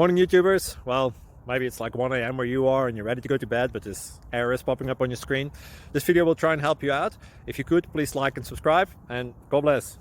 Morning YouTubers. Well, maybe it's like 1 a.m. where you are and you're ready to go to bed, but this error is popping up on your screen. This video will try and help you out. If you could, please like and subscribe, and God bless.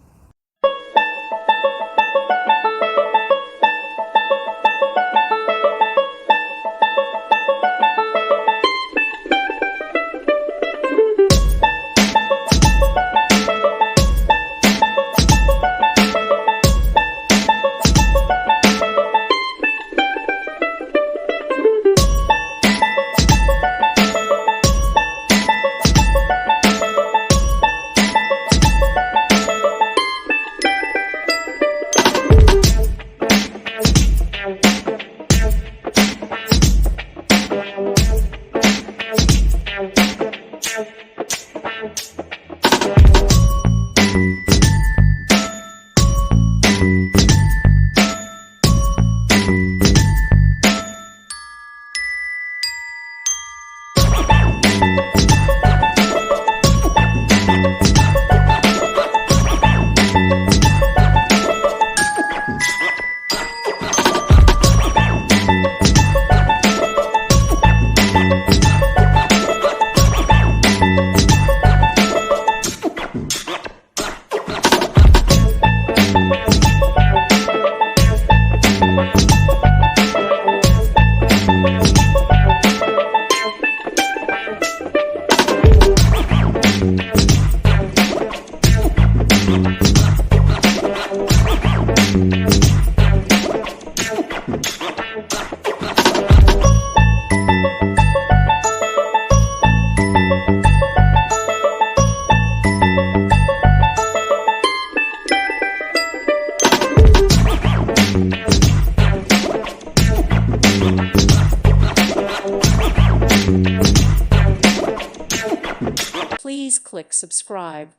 Please click subscribe.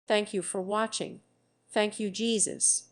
Thank you for watching. Thank you, Jesus.